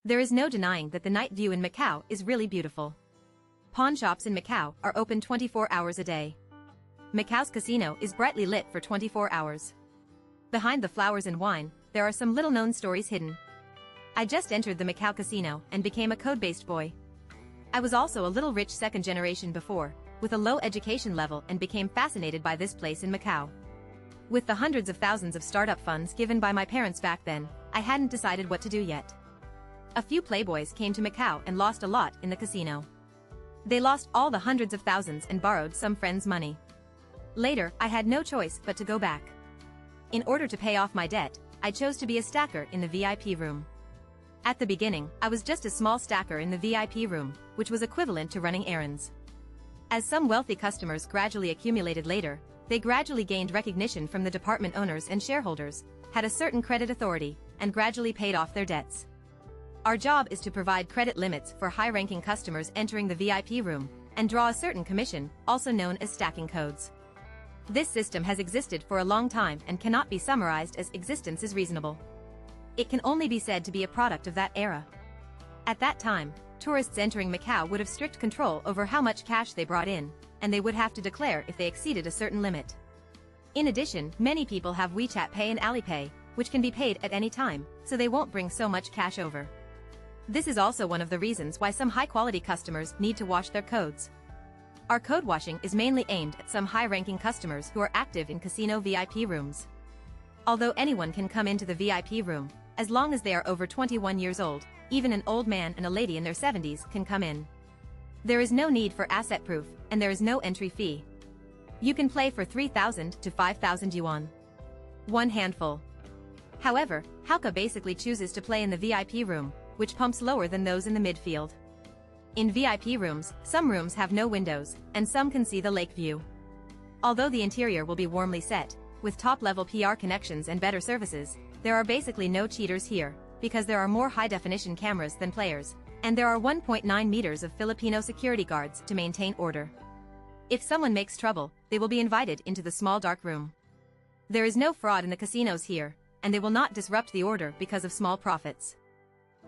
There is no denying that the night view in Macau is really beautiful. Pawn shops in Macau are open 24 hours a day. Macau's casino is brightly lit for 24 hours. Behind the flowers and wine, there are some little-known stories hidden. I just entered the Macau casino and became a code-based boy. I was also a little rich second generation before, with a low education level, and became fascinated by this place in Macau. With the hundreds of thousands of startup funds given by my parents back then, I hadn't decided what to do yet. A few playboys came to Macau and lost a lot in the casino. They lost all the hundreds of thousands and borrowed some friends' money. Later, I had no choice but to go back. In order to pay off my debt, I chose to be a stacker in the VIP room. At the beginning, I was just a small stacker in the VIP room, which was equivalent to running errands. As some wealthy customers gradually accumulated later, they gradually gained recognition from the department owners and shareholders, had a certain credit authority, and gradually paid off their debts. Our job is to provide credit limits for high-ranking customers entering the VIP room, and draw a certain commission, also known as stacking codes. This system has existed for a long time and cannot be summarized as existence is reasonable. It can only be said to be a product of that era. At that time, tourists entering Macau would have strict control over how much cash they brought in, and they would have to declare if they exceeded a certain limit. In addition, many people have WeChat Pay and Alipay, which can be paid at any time, so they won't bring so much cash over. This is also one of the reasons why some high-quality customers need to wash their codes. Our code washing is mainly aimed at some high-ranking customers who are active in casino VIP rooms. Although anyone can come into the VIP room, as long as they are over 21 years old, even an old man and a lady in their 70s can come in. There is no need for asset proof, and there is no entry fee. You can play for 3,000 to 5,000 yuan. One handful. However, Hauka basically chooses to play in the VIP room, which pumps lower than those in the midfield. In VIP rooms, some rooms have no windows, and some can see the lake view. Although the interior will be warmly set, with top-level PR connections and better services, there are basically no cheaters here, because there are more high-definition cameras than players, and there are 1.9 meters of Filipino security guards to maintain order. If someone makes trouble, they will be invited into the small dark room. There is no fraud in the casinos here, and they will not disrupt the order because of small profits.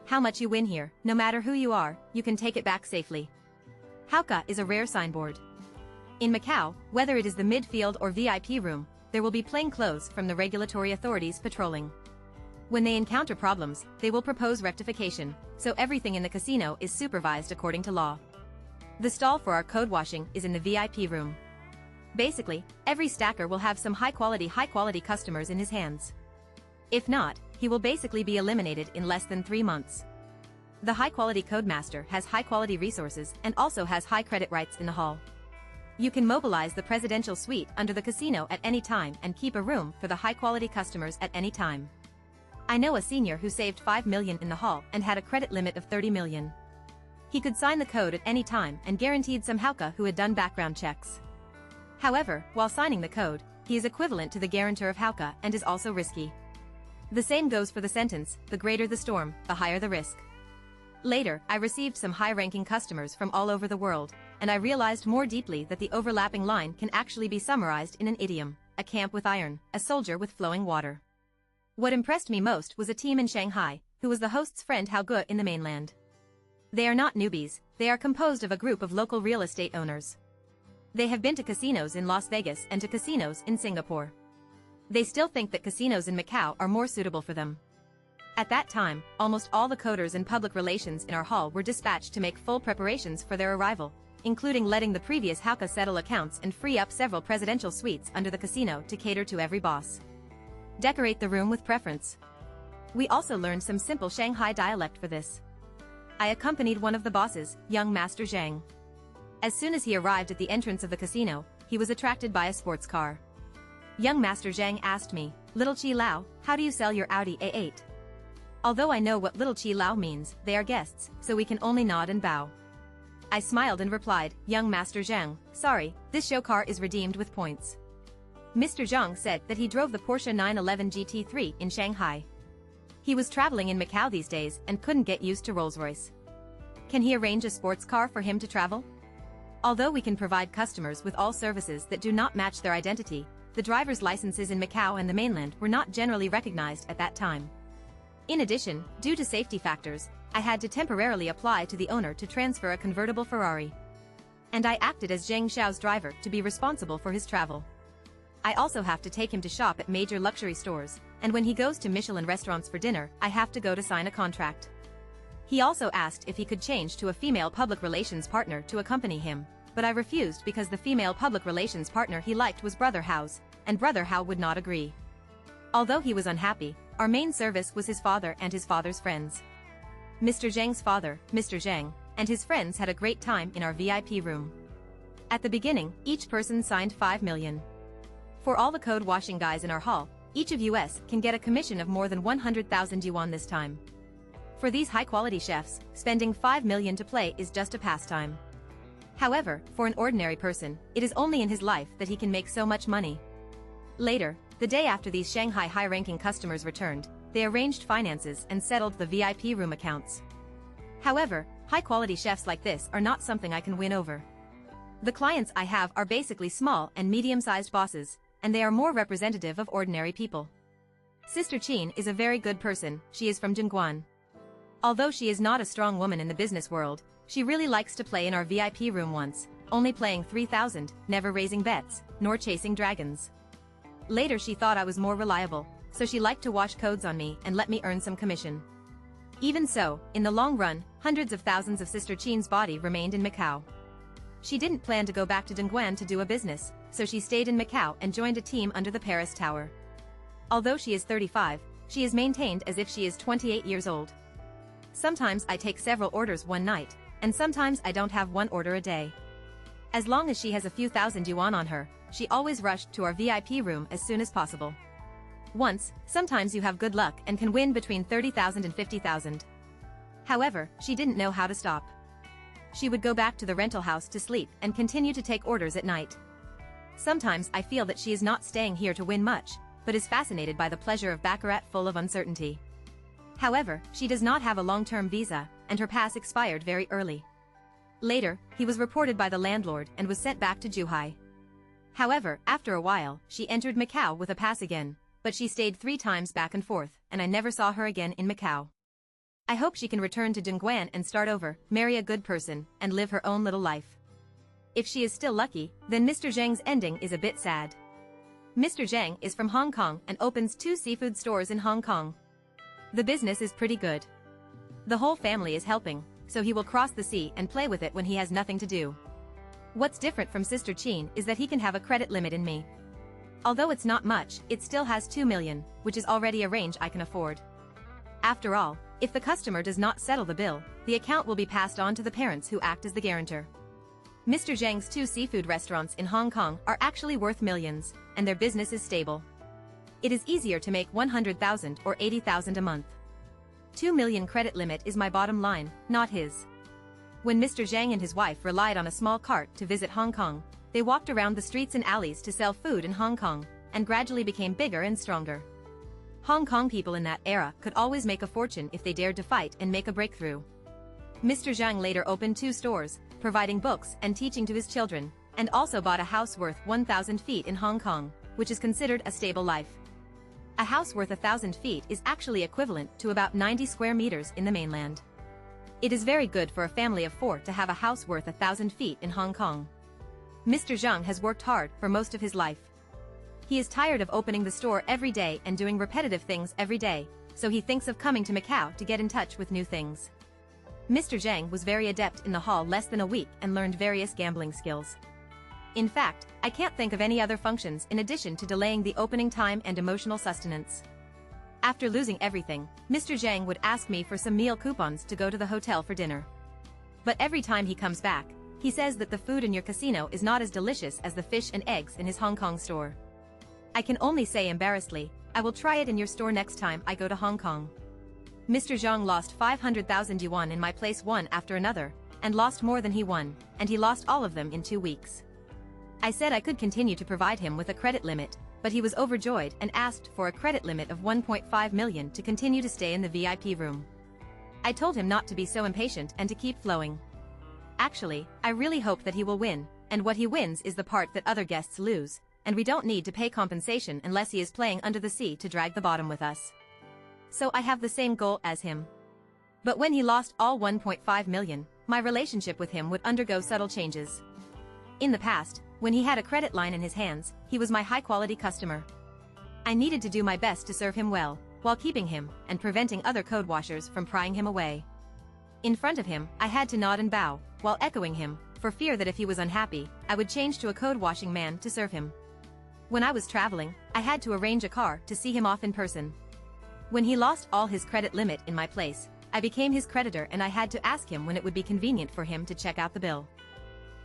How much you win here, no matter who you are, you can take it back safely. Hauka is a rare signboard. In Macau, whether it is the midfield or VIP room, there will be plainclothes from the regulatory authorities patrolling. When they encounter problems, they will propose rectification, so everything in the casino is supervised according to law. The stall for our code washing is in the VIP room. Basically, every stacker will have some high-quality customers in his hands. If not, he will basically be eliminated in less than 3 months. The high-quality codemaster has high-quality resources and also has high credit rights in the hall. You can mobilize the presidential suite under the casino at any time and keep a room for the high-quality customers at any time. I know a senior who saved 5 million in the hall and had a credit limit of 30 million. He could sign the code at any time and guaranteed some Hauka who had done background checks. However, while signing the code, he is equivalent to the guarantor of Hauka and is also risky. The same goes for the sentence: the greater the storm, the higher the risk. Later, I received some high-ranking customers from all over the world, and I realized more deeply that the overlapping line can actually be summarized in an idiom: a camp with iron, a soldier with flowing water. What impressed me most was a team in Shanghai, who was the host's friend Hao Ge in the mainland. They are not newbies, they are composed of a group of local real estate owners. They have been to casinos in Las Vegas and to casinos in Singapore. They still think that casinos in Macau are more suitable for them. At that time, almost all the coders and public relations in our hall were dispatched to make full preparations for their arrival, including letting the previous Hauka settle accounts and free up several presidential suites under the casino to cater to every boss. Decorate the room with preference. We also learned some simple Shanghai dialect for this. I accompanied one of the bosses, young Master Zhang. As soon as he arrived at the entrance of the casino, he was attracted by a sports car. Young Master Zhang asked me, "Little Chi Lao, how do you sell your Audi A8?" Although I know what Little Chi Lao means, they are guests, so we can only nod and bow. I smiled and replied, "Young Master Zhang, sorry, this show car is redeemed with points." Mr. Zhang said that he drove the Porsche 911 GT3 in Shanghai. He was traveling in Macau these days and couldn't get used to Rolls-Royce. Can he arrange a sports car for him to travel? Although we can provide customers with all services that do not match their identity, the driver's licenses in Macau and the mainland were not generally recognized at that time. In addition, due to safety factors, I had to temporarily apply to the owner to transfer a convertible Ferrari. And I acted as Zhang Xiao's driver to be responsible for his travel. I also have to take him to shop at major luxury stores, and when he goes to Michelin restaurants for dinner, I have to go to sign a contract. He also asked if he could change to a female public relations partner to accompany him, but I refused because the female public relations partner he liked was Brother Hao's, and Brother Hao would not agree. Although he was unhappy, our main service was his father and his father's friends. Mr. Zhang's father, Mr. Zhang, and his friends had a great time in our VIP room. At the beginning, each person signed 5 million. For all the code washing guys in our hall, each of us can get a commission of more than 100,000 yuan this time. For these high-quality chefs, spending 5 million to play is just a pastime. However, for an ordinary person, it is only in his life that he can make so much money. Later, the day after these Shanghai high-ranking customers returned, they arranged finances and settled the VIP room accounts. However, high-quality chefs like this are not something I can win over. The clients I have are basically small and medium-sized bosses, and they are more representative of ordinary people. Sister Qin is a very good person. She is from Jingguan. Although she is not a strong woman in the business world, she really likes to play in our VIP room once, only playing 3,000, never raising bets, nor chasing dragons. Later she thought I was more reliable, so she liked to wash codes on me and let me earn some commission. Even so, in the long run, hundreds of thousands of Sister Qin's body remained in Macau. She didn't plan to go back to Dongguan to do a business, so she stayed in Macau and joined a team under the Paris Tower. Although she is 35, she is maintained as if she is 28 years old. Sometimes I take several orders one night, and sometimes I don't have one order a day. As long as she has a few thousand yuan on her, she always rushed to our VIP room as soon as possible. Once, sometimes you have good luck and can win between 30,000 and 50,000. However, she didn't know how to stop. She would go back to the rental house to sleep and continue to take orders at night. Sometimes I feel that she is not staying here to win much, but is fascinated by the pleasure of baccarat full of uncertainty. However, she does not have a long-term visa, and her pass expired very early. Later, he was reported by the landlord and was sent back to Zhuhai. However, after a while, she entered Macau with a pass again, but she stayed 3 times back and forth, and I never saw her again in Macau. I hope she can return to Dongguan and start over, marry a good person, and live her own little life. If she is still lucky, then Mr. Zhang's ending is a bit sad. Mr. Zhang is from Hong Kong and opens 2 seafood stores in Hong Kong. The business is pretty good. The whole family is helping, so he will cross the sea and play with it when he has nothing to do. What's different from Sister Qin is that he can have a credit limit in me. Although it's not much, it still has 2 million, which is already a range I can afford. After all, if the customer does not settle the bill, the account will be passed on to the parents who act as the guarantor. Mr. Zhang's 2 seafood restaurants in Hong Kong are actually worth millions, and their business is stable. It is easier to make 100,000 or 80,000 a month. 2 million credit limit is my bottom line, not his. When Mr. Zhang and his wife relied on a small cart to visit Hong Kong, they walked around the streets and alleys to sell food in Hong Kong, and gradually became bigger and stronger. Hong Kong people in that era could always make a fortune if they dared to fight and make a breakthrough. Mr. Zhang later opened 2 stores, providing books and teaching to his children, and also bought a house worth 1,000 feet in Hong Kong, which is considered a stable life. A house worth 1,000 feet is actually equivalent to about 90 square meters in the mainland. It is very good for a family of 4 to have a house worth 1,000 feet in Hong Kong. Mr. Zhang has worked hard for most of his life. He is tired of opening the store every day and doing repetitive things every day, so he thinks of coming to Macau to get in touch with new things. Mr. Zhang was very adept in the hall less than a week and learned various gambling skills. In fact, I can't think of any other functions in addition to delaying the opening time and emotional sustenance. After losing everything, Mr. Zhang would ask me for some meal coupons to go to the hotel for dinner. But every time he comes back, he says that the food in your casino is not as delicious as the fish and eggs in his Hong Kong store. I can only say embarrassedly, I will try it in your store next time I go to Hong Kong. Mr. Zhang lost 500,000 yuan in my place one after another, and lost more than he won, and he lost all of them in 2 weeks. I said I could continue to provide him with a credit limit, but he was overjoyed and asked for a credit limit of 1.5 million to continue to stay in the VIP room. I told him not to be so impatient and to keep flowing. Actually, I really hope that he will win, and what he wins is the part that other guests lose, and we don't need to pay compensation unless he is playing under the sea to drag the bottom with us. So I have the same goal as him. But when he lost all 1.5 million, my relationship with him would undergo subtle changes. In the past, when he had a credit line in his hands, he was my high-quality customer. I needed to do my best to serve him well, while keeping him and preventing other code washers from prying him away. In front of him, I had to nod and bow, while echoing him, for fear that if he was unhappy, I would change to a code washing man to serve him. When I was traveling, I had to arrange a car to see him off in person. When he lost all his credit limit in my place, I became his creditor and I had to ask him when it would be convenient for him to check out the bill.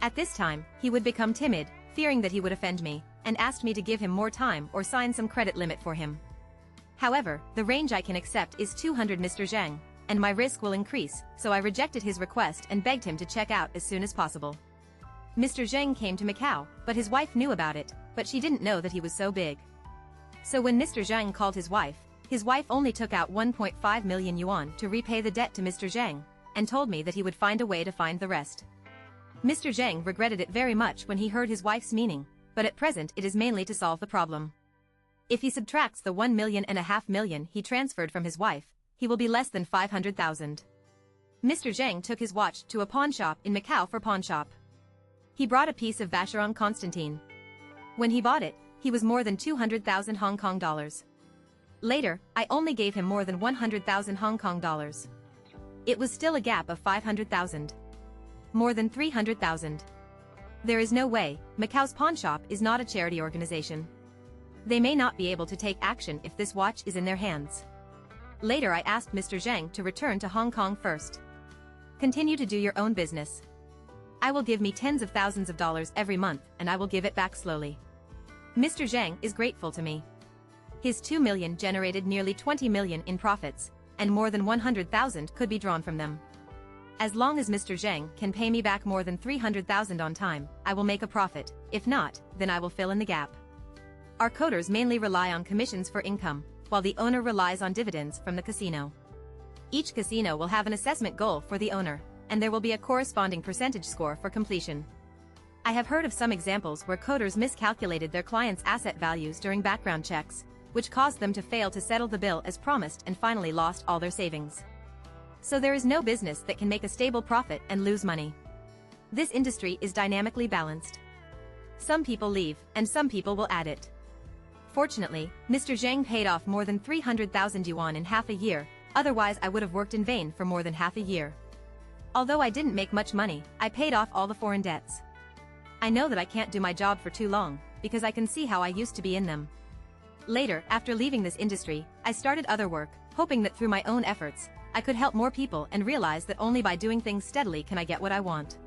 At this time, he would become timid, fearing that he would offend me, and asked me to give him more time or sign some credit limit for him. However, the range I can accept is 200 Mr. Zhang, and my risk will increase, so I rejected his request and begged him to check out as soon as possible. Mr. Zhang came to Macau, but his wife knew about it, but she didn't know that he was so big. So when Mr. Zhang called his wife only took out 1.5 million yuan to repay the debt to Mr. Zhang, and told me that he would find a way to find the rest. Mr. Zhang regretted it very much when he heard his wife's meaning, but at present it is mainly to solve the problem. If he subtracts the 1.5 million he transferred from his wife, he will be less than 500,000. Mr. Zhang took his watch to a pawn shop in Macau for pawn shop. He brought a piece of Vacheron Constantine. When he bought it, he was more than 200,000 Hong Kong dollars. Later, I only gave him more than 100,000 Hong Kong dollars. It was still a gap of 500,000. More than 300,000. There is no way. Macau's pawn shop is not a charity organization. They may not be able to take action if this watch is in their hands. Later I asked Mr. Zhang to return to Hong Kong first. Continue to do your own business. I will give me tens of thousands of dollars every month and I will give it back slowly. Mr. Zhang is grateful to me. His 2 million generated nearly 20 million in profits, and more than 100,000 could be drawn from them. As long as Mr. Zhang can pay me back more than 300,000 on time, I will make a profit. If not, then I will fill in the gap. Our coders mainly rely on commissions for income, while the owner relies on dividends from the casino. Each casino will have an assessment goal for the owner, and there will be a corresponding percentage score for completion. I have heard of some examples where coders miscalculated their clients' asset values during background checks, which caused them to fail to settle the bill as promised and finally lost all their savings. So there is no business that can make a stable profit and lose money. This industry is dynamically balanced. Some people leave, and some people will add it. Fortunately, Mr. Zhang paid off more than 300,000 yuan in half a year, otherwise I would have worked in vain for more than half a year. Although I didn't make much money, I paid off all the foreign debts. I know that I can't do my job for too long, because I can see how I used to be in them. Later, after leaving this industry, I started other work, hoping that through my own efforts, I could help more people and realize that only by doing things steadily can I get what I want.